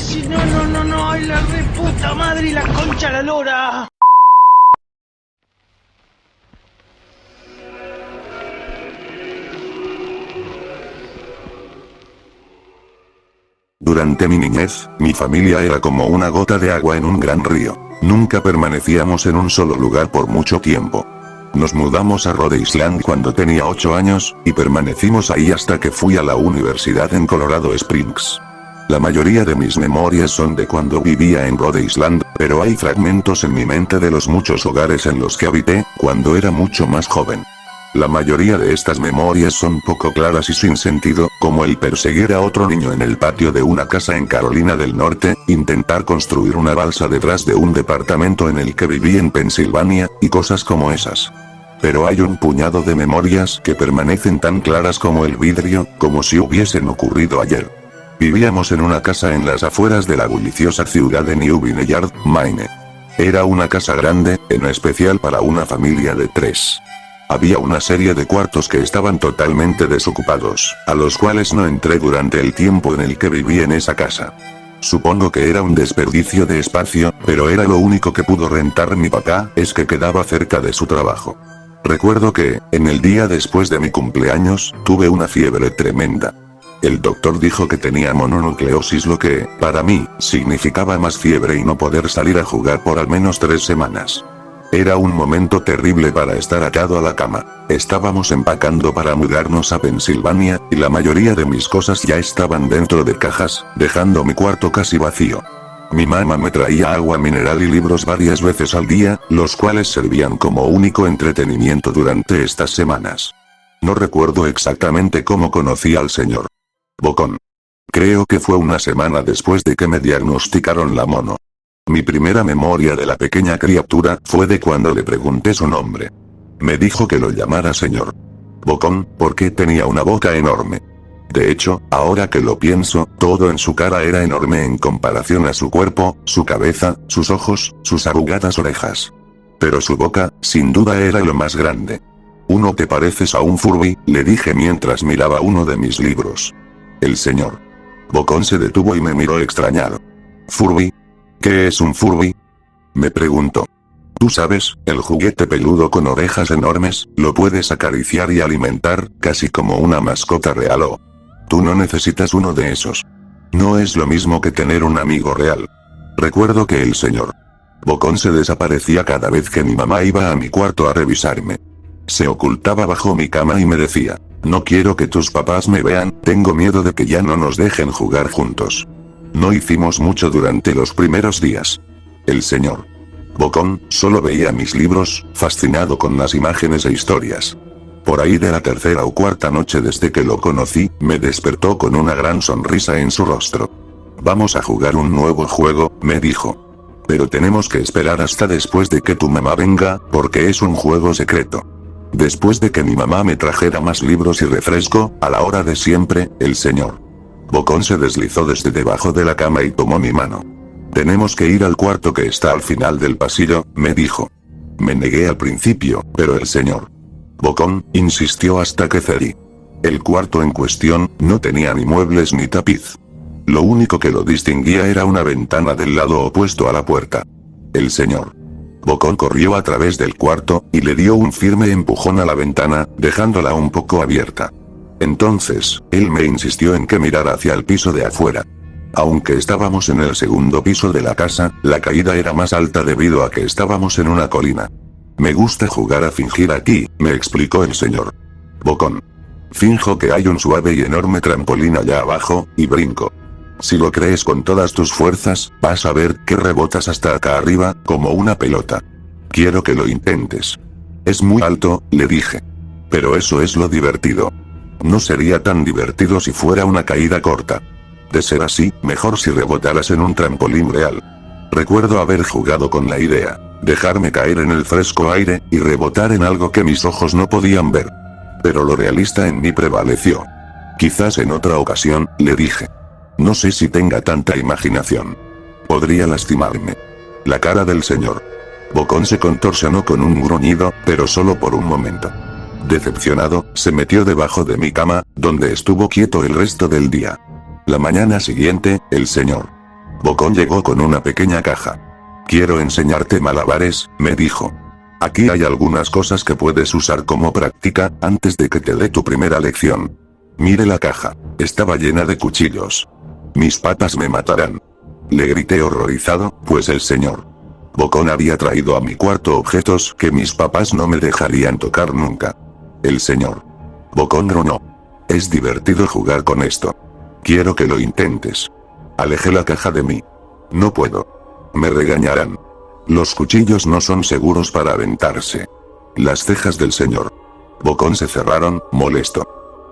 sí, no, ay, la reputa madre y la concha la lora. Durante mi niñez, mi familia era como una gota de agua en un gran río. Nunca permanecíamos en un solo lugar por mucho tiempo. Nos mudamos a Rhode Island cuando tenía 8 años, y permanecimos ahí hasta que fui a la universidad en Colorado Springs. La mayoría de mis memorias son de cuando vivía en Rhode Island, pero hay fragmentos en mi mente de los muchos hogares en los que habité, cuando era mucho más joven. La mayoría de estas memorias son poco claras y sin sentido, como el perseguir a otro niño en el patio de una casa en Carolina del Norte, intentar construir una balsa detrás de un departamento en el que viví en Pensilvania, y cosas como esas. Pero hay un puñado de memorias que permanecen tan claras como el vidrio, como si hubiesen ocurrido ayer. Vivíamos en una casa en las afueras de la bulliciosa ciudad de New Vineyard, Maine. Era una casa grande, en especial para una familia de 3. Había una serie de cuartos que estaban totalmente desocupados, a los cuales no entré durante el tiempo en el que viví en esa casa. Supongo que era un desperdicio de espacio, pero era lo único que pudo rentar mi papá, es que quedaba cerca de su trabajo. Recuerdo que, en el día después de mi cumpleaños, tuve una fiebre tremenda. El doctor dijo que tenía mononucleosis, lo que, para mí, significaba más fiebre y no poder salir a jugar por al menos 3 semanas. Era un momento terrible para estar atado a la cama. Estábamos empacando para mudarnos a Pensilvania, y la mayoría de mis cosas ya estaban dentro de cajas, dejando mi cuarto casi vacío. Mi mamá me traía agua mineral y libros varias veces al día, los cuales servían como único entretenimiento durante estas semanas. No recuerdo exactamente cómo conocí al señor Bocón. Creo que fue una semana después de que me diagnosticaron la mono. Mi primera memoria de la pequeña criatura fue de cuando le pregunté su nombre. Me dijo que lo llamara señor Bocón, porque tenía una boca enorme. De hecho, ahora que lo pienso, todo en su cara era enorme en comparación a su cuerpo, su cabeza, sus ojos, sus arrugadas orejas. Pero su boca, sin duda era lo más grande. «¿Uno te pareces a un Furby?», le dije mientras miraba uno de mis libros. El señor Bocón se detuvo y me miró extrañado. «¿Furby? ¿Qué es un Furby?», me preguntó. «Tú sabes, el juguete peludo con orejas enormes, lo puedes acariciar y alimentar, casi como una mascota real o... Tú no necesitas uno de esos. No es lo mismo que tener un amigo real». Recuerdo que el señor Bocón se desaparecía cada vez que mi mamá iba a mi cuarto a revisarme. Se ocultaba bajo mi cama y me decía: «No quiero que tus papás me vean, tengo miedo de que ya no nos dejen jugar juntos». No hicimos mucho durante los primeros días. El señor Bocón solo veía mis libros, fascinado con las imágenes e historias. Por ahí de la tercera o cuarta noche desde que lo conocí, me despertó con una gran sonrisa en su rostro. «Vamos a jugar un nuevo juego», me dijo. «Pero tenemos que esperar hasta después de que tu mamá venga, porque es un juego secreto». Después de que mi mamá me trajera más libros y refresco, a la hora de siempre, el señor Bocón se deslizó desde debajo de la cama y tomó mi mano. «Tenemos que ir al cuarto que está al final del pasillo», me dijo. Me negué al principio, pero el señor Bocón insistió hasta que cedí. El cuarto en cuestión no tenía ni muebles ni tapiz. Lo único que lo distinguía era una ventana del lado opuesto a la puerta. El señor Bocón corrió a través del cuarto, y le dio un firme empujón a la ventana, dejándola un poco abierta. Entonces, él me insistió en que mirara hacia el piso de afuera. Aunque estábamos en el segundo piso de la casa, la caída era más alta debido a que estábamos en una colina. «Me gusta jugar a fingir aquí», me explicó el señor Bocón. «Finjo que hay un suave y enorme trampolín allá abajo, y brinco. Si lo crees con todas tus fuerzas, vas a ver que rebotas hasta acá arriba, como una pelota. Quiero que lo intentes». «Es muy alto», le dije. «Pero eso es lo divertido. No sería tan divertido si fuera una caída corta. De ser así, mejor si rebotaras en un trampolín real». Recuerdo haber jugado con la idea, dejarme caer en el fresco aire, y rebotar en algo que mis ojos no podían ver. Pero lo realista en mí prevaleció. «Quizás en otra ocasión», le dije. «No sé si tenga tanta imaginación. Podría lastimarme». La cara del señor Bocón se contorsionó con un gruñido, pero solo por un momento. Decepcionado, se metió debajo de mi cama, donde estuvo quieto el resto del día. La mañana siguiente, el señor Bocón llegó con una pequeña caja. Quiero enseñarte malabares, me dijo. Aquí hay algunas cosas que puedes usar como práctica, antes de que te dé tu primera lección. Mire la caja. Estaba llena de cuchillos. Mis patas me matarán. Le grité horrorizado, pues el señor Bocón había traído a mi cuarto objetos que mis papás no me dejarían tocar nunca. El señor Bocón gronó. Es divertido jugar con esto. Quiero que lo intentes. Alejé la caja de mí. No puedo. Me regañarán. Los cuchillos no son seguros para aventarse. Las cejas del señor Bocón se cerraron, molesto.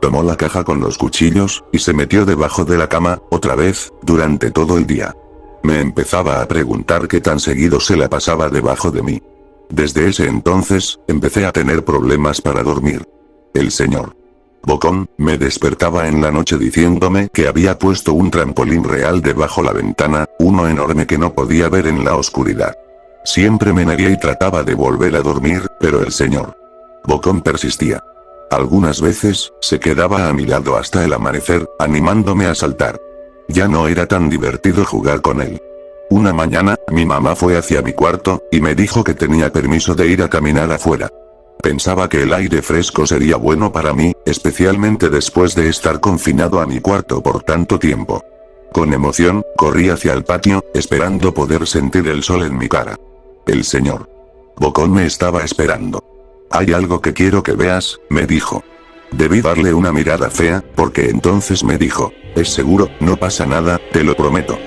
Tomó la caja con los cuchillos, y se metió debajo de la cama, otra vez, durante todo el día. Me empezaba a preguntar qué tan seguido se la pasaba debajo de mí. Desde ese entonces, empecé a tener problemas para dormir. El señor Bocón me despertaba en la noche diciéndome que había puesto un trampolín real debajo la ventana, uno enorme que no podía ver en la oscuridad. Siempre me negué y trataba de volver a dormir, pero el señor Bocón persistía. Algunas veces, se quedaba a mi lado hasta el amanecer, animándome a saltar. Ya no era tan divertido jugar con él. Una mañana, mi mamá fue hacia mi cuarto, y me dijo que tenía permiso de ir a caminar afuera. Pensaba que el aire fresco sería bueno para mí, especialmente después de estar confinado a mi cuarto por tanto tiempo. Con emoción, corrí hacia el patio, esperando poder sentir el sol en mi cara. El señor Bocón me estaba esperando. Hay algo que quiero que veas, me dijo. Debí darle una mirada fea, porque entonces me dijo, es seguro, no pasa nada, te lo prometo.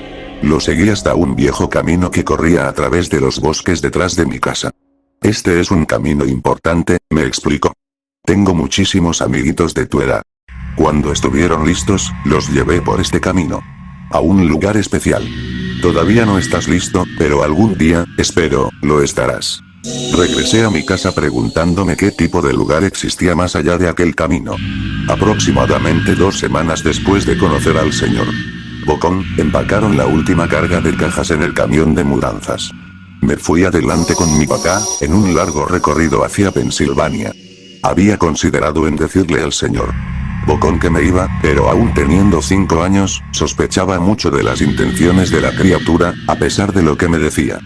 Lo seguí hasta un viejo camino que corría a través de los bosques detrás de mi casa. Este es un camino importante, me explicó. Tengo muchísimos amiguitos de tu edad. Cuando estuvieron listos, los llevé por este camino a un lugar especial. Todavía no estás listo, pero algún día, espero, lo estarás. Regresé a mi casa preguntándome qué tipo de lugar existía más allá de aquel camino. Aproximadamente 2 semanas después de conocer al señor Bocón, empacaron la última carga de cajas en el camión de mudanzas. Me fui adelante con mi papá, en un largo recorrido hacia Pensilvania. Había considerado en decirle al señor Bocón que me iba, pero aún teniendo 5 años, sospechaba mucho de las intenciones de la criatura, a pesar de lo que me decía.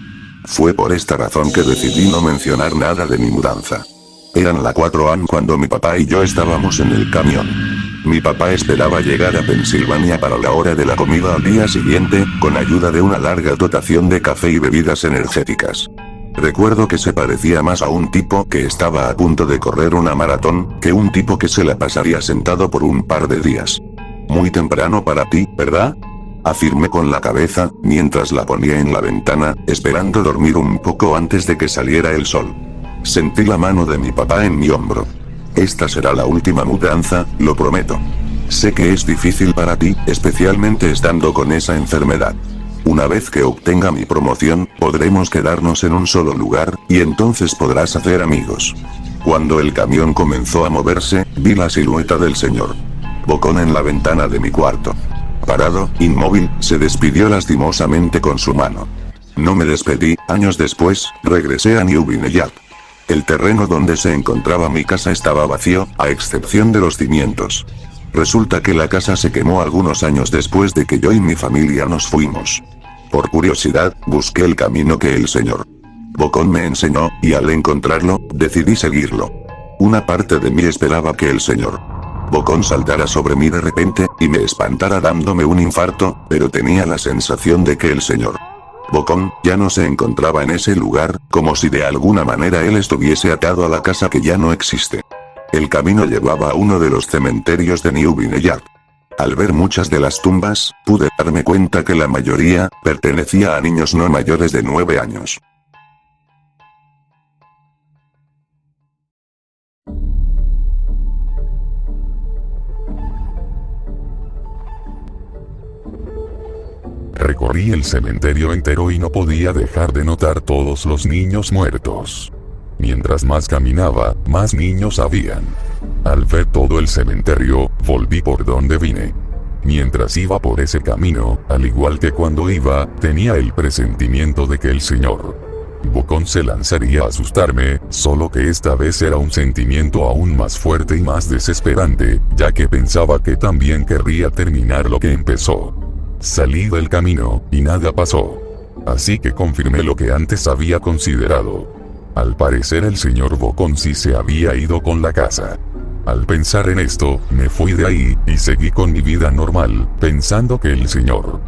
Fue por esta razón que decidí no mencionar nada de mi mudanza. Eran las 4 AM cuando mi papá y yo estábamos en el camión. Mi papá esperaba llegar a Pensilvania para la hora de la comida al día siguiente, con ayuda de una larga dotación de café y bebidas energéticas. Recuerdo que se parecía más a un tipo que estaba a punto de correr una maratón, que un tipo que se la pasaría sentado por un par de días. Muy temprano para ti, ¿verdad? Afirmé con la cabeza, mientras la ponía en la ventana, esperando dormir un poco antes de que saliera el sol. Sentí la mano de mi papá en mi hombro. Esta será la última mudanza, lo prometo. Sé que es difícil para ti, especialmente estando con esa enfermedad. Una vez que obtenga mi promoción, podremos quedarnos en un solo lugar, y entonces podrás hacer amigos. Cuando el camión comenzó a moverse, vi la silueta del señor Bocón en la ventana de mi cuarto. Parado, inmóvil, se despidió lastimosamente con su mano. No me despedí. Años después, regresé a New Vineyard. El terreno donde se encontraba mi casa estaba vacío, a excepción de los cimientos. Resulta que la casa se quemó algunos años después de que yo y mi familia nos fuimos. Por curiosidad, busqué el camino que el señor Bocón me enseñó, y al encontrarlo, decidí seguirlo. Una parte de mí esperaba que el señor Bocón saltara sobre mí de repente, y me espantara dándome un infarto, pero tenía la sensación de que el señor Bocón ya no se encontraba en ese lugar, como si de alguna manera él estuviese atado a la casa que ya no existe. El camino llevaba a uno de los cementerios de New Vineyard. Al ver muchas de las tumbas, pude darme cuenta que la mayoría pertenecía a niños no mayores de 9 años. Recorrí el cementerio entero y no podía dejar de notar todos los niños muertos. Mientras más caminaba, más niños habían. Al ver todo el cementerio, volví por donde vine. Mientras iba por ese camino, al igual que cuando iba, tenía el presentimiento de que el señor Bocón se lanzaría a asustarme, solo que esta vez era un sentimiento aún más fuerte y más desesperante, ya que pensaba que también querría terminar lo que empezó. Salí del camino, y nada pasó. Así que confirmé lo que antes había considerado. Al parecer el señor Bocón sí se había ido con la casa. Al pensar en esto, me fui de ahí, y seguí con mi vida normal, pensando que el señor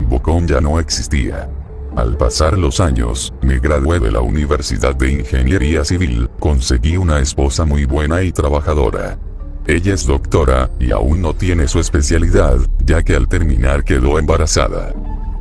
Bocón ya no existía. Al pasar los años, me gradué de la Universidad de Ingeniería Civil, conseguí una esposa muy buena y trabajadora. Ella es doctora, y aún no tiene su especialidad, ya que al terminar quedó embarazada.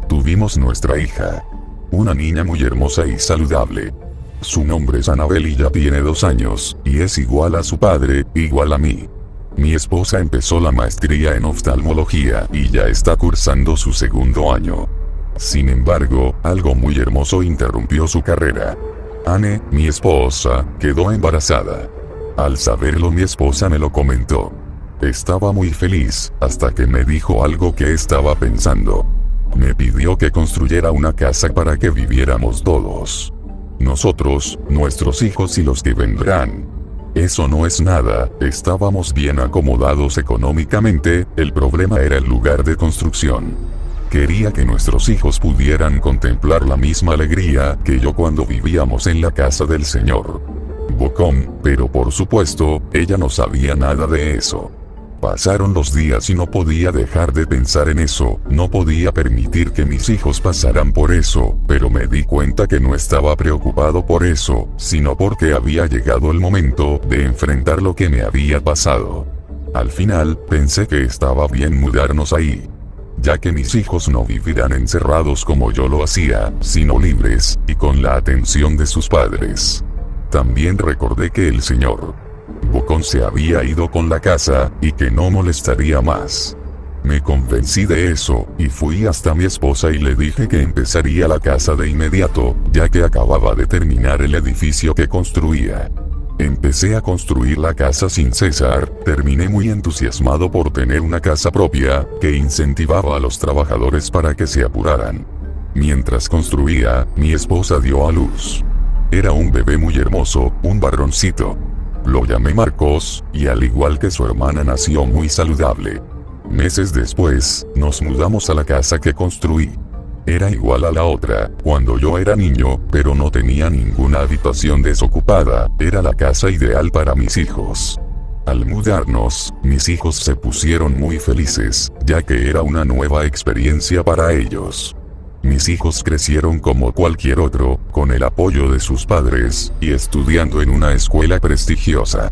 Tuvimos nuestra hija. Una niña muy hermosa y saludable. Su nombre es Anabel y ya tiene 2 años, y es igual a su padre, igual a mí. Mi esposa empezó la maestría en oftalmología y ya está cursando su 2º año. Sin embargo, algo muy hermoso interrumpió su carrera. Anne, mi esposa, quedó embarazada. Al saberlo mi esposa me lo comentó. Estaba muy feliz, hasta que me dijo algo que estaba pensando. Me pidió que construyera una casa para que viviéramos todos. Nosotros, nuestros hijos y los que vendrán. Eso no es nada, estábamos bien acomodados económicamente, el problema era el lugar de construcción. Quería que nuestros hijos pudieran contemplar la misma alegría que yo cuando vivíamos en la casa del señor Bocón, pero por supuesto, ella no sabía nada de eso. Pasaron los días y no podía dejar de pensar en eso, no podía permitir que mis hijos pasaran por eso, pero me di cuenta que no estaba preocupado por eso, sino porque había llegado el momento de enfrentar lo que me había pasado. Al final, pensé que estaba bien mudarnos ahí, ya que mis hijos no vivirán encerrados como yo lo hacía, sino libres, y con la atención de sus padres. También recordé que el señor Bocón se había ido con la casa, y que no molestaría más. Me convencí de eso, y fui hasta mi esposa y le dije que empezaría la casa de inmediato, ya que acababa de terminar el edificio que construía. Empecé a construir la casa sin cesar, terminé muy entusiasmado por tener una casa propia, que incentivaba a los trabajadores para que se apuraran. Mientras construía, mi esposa dio a luz. Era un bebé muy hermoso, un varoncito. Lo llamé Marcos, y al igual que su hermana nació muy saludable. Meses después, nos mudamos a la casa que construí. Era igual a la otra, cuando yo era niño, pero no tenía ninguna habitación desocupada, era la casa ideal para mis hijos. Al mudarnos, mis hijos se pusieron muy felices, ya que era una nueva experiencia para ellos. Mis hijos crecieron como cualquier otro, con el apoyo de sus padres, y estudiando en una escuela prestigiosa.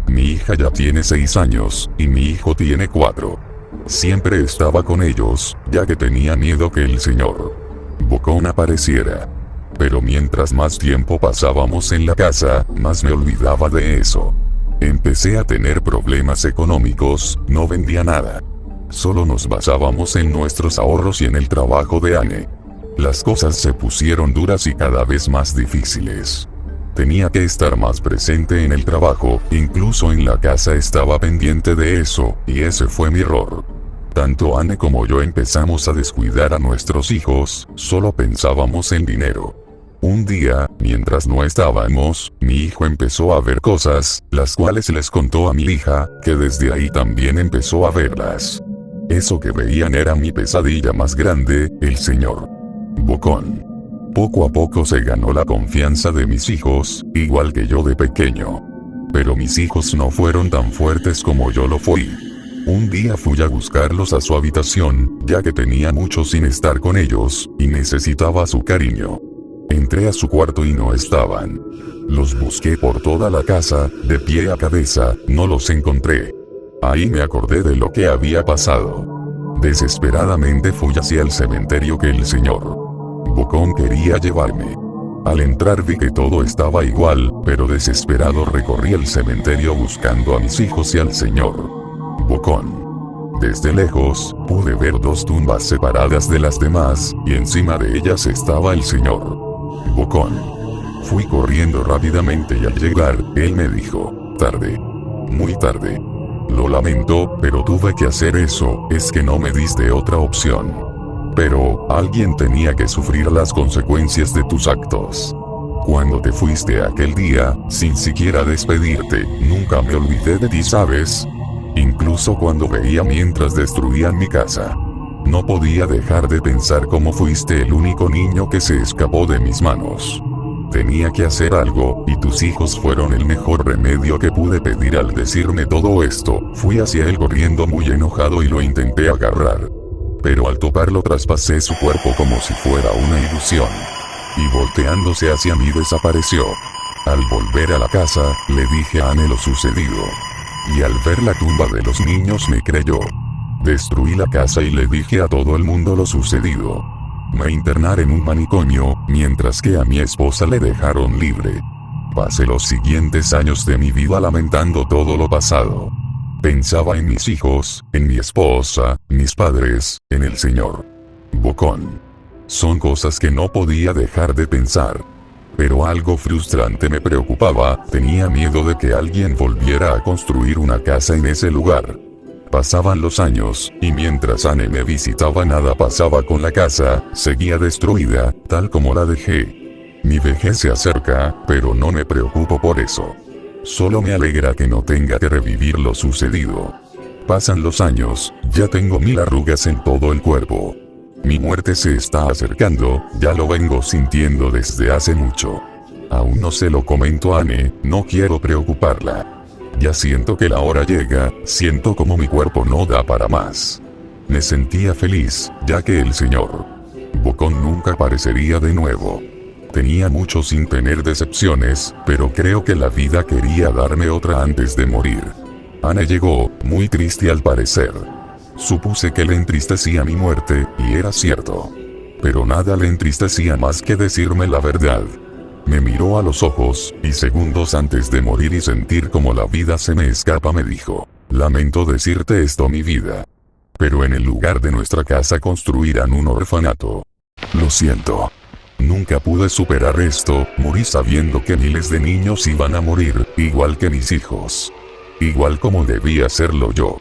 Mi hija ya tiene 6 años, y mi hijo tiene 4. Siempre estaba con ellos, ya que tenía miedo que el señor Bocón apareciera. Pero mientras más tiempo pasábamos en la casa, más me olvidaba de eso. Empecé a tener problemas económicos, no vendía nada. Solo nos basábamos en nuestros ahorros y en el trabajo de Anne. Las cosas se pusieron duras y cada vez más difíciles. Tenía que estar más presente en el trabajo, incluso en la casa estaba pendiente de eso, y ese fue mi error. Tanto Anne como yo empezamos a descuidar a nuestros hijos, solo pensábamos en dinero. Un día, mientras no estábamos, mi hijo empezó a ver cosas, las cuales les contó a mi hija, que desde ahí también empezó a verlas. Eso que veían era mi pesadilla más grande, el señor Bocón. Poco a poco se ganó la confianza de mis hijos, igual que yo de pequeño. Pero mis hijos no fueron tan fuertes como yo lo fui. Un día fui a buscarlos a su habitación, ya que tenía mucho sin estar con ellos, y necesitaba su cariño. Entré a su cuarto y no estaban. Los busqué por toda la casa, de pie a cabeza, no los encontré. Ahí me acordé de lo que había pasado. Desesperadamente fui hacia el cementerio que el señor Bocón quería llevarme. Al entrar vi que todo estaba igual, pero desesperado recorrí el cementerio buscando a mis hijos y al señor Bocón. Desde lejos, pude ver 2 tumbas separadas de las demás, y encima de ellas estaba el señor Bocón. Fui corriendo rápidamente y al llegar, él me dijo, tarde. Muy tarde. Lo lamento, pero tuve que hacer eso, es que no me diste otra opción. Pero, alguien tenía que sufrir las consecuencias de tus actos. Cuando te fuiste aquel día, sin siquiera despedirte, nunca me olvidé de ti, ¿sabes? Incluso cuando veía mientras destruían mi casa. No podía dejar de pensar cómo fuiste el único niño que se escapó de mis manos. Tenía que hacer algo, y tus hijos fueron el mejor remedio que pude pedir. Al decirme todo esto, fui hacia él corriendo muy enojado y lo intenté agarrar. Pero al toparlo traspasé su cuerpo como si fuera una ilusión. Y volteándose hacia mí desapareció. Al volver a la casa, le dije a Anne lo sucedido. Y al ver la tumba de los niños me creyó. Destruí la casa y le dije a todo el mundo lo sucedido. Me internaron en un manicomio, mientras que a mi esposa le dejaron libre. Pasé los siguientes años de mi vida lamentando todo lo pasado. Pensaba en mis hijos, en mi esposa, mis padres, en el Señor. Bocón. Son cosas que no podía dejar de pensar. Pero algo frustrante me preocupaba, tenía miedo de que alguien volviera a construir una casa en ese lugar. Pasaban los años, y mientras Anne me visitaba nada pasaba con la casa, seguía destruida, tal como la dejé. Mi vejez se acerca, pero no me preocupo por eso. Solo me alegra que no tenga que revivir lo sucedido. Pasan los años, ya tengo 1000 arrugas en todo el cuerpo. Mi muerte se está acercando, ya lo vengo sintiendo desde hace mucho. Aún no se lo comento a Anne, no quiero preocuparla. Ya siento que la hora llega, siento como mi cuerpo no da para más. Me sentía feliz, ya que el señor Bocón nunca aparecería de nuevo. Tenía mucho sin tener decepciones, pero creo que la vida quería darme otra antes de morir. Anne llegó, muy triste al parecer. Supuse que le entristecía mi muerte, y era cierto. Pero nada le entristecía más que decirme la verdad. Me miró a los ojos, y segundos antes de morir y sentir como la vida se me escapa me dijo: lamento decirte esto, mi vida. Pero en el lugar de nuestra casa construirán un orfanato. Lo siento. Nunca pude superar esto, morí sabiendo que miles de niños iban a morir, igual que mis hijos. Igual como debía hacerlo yo.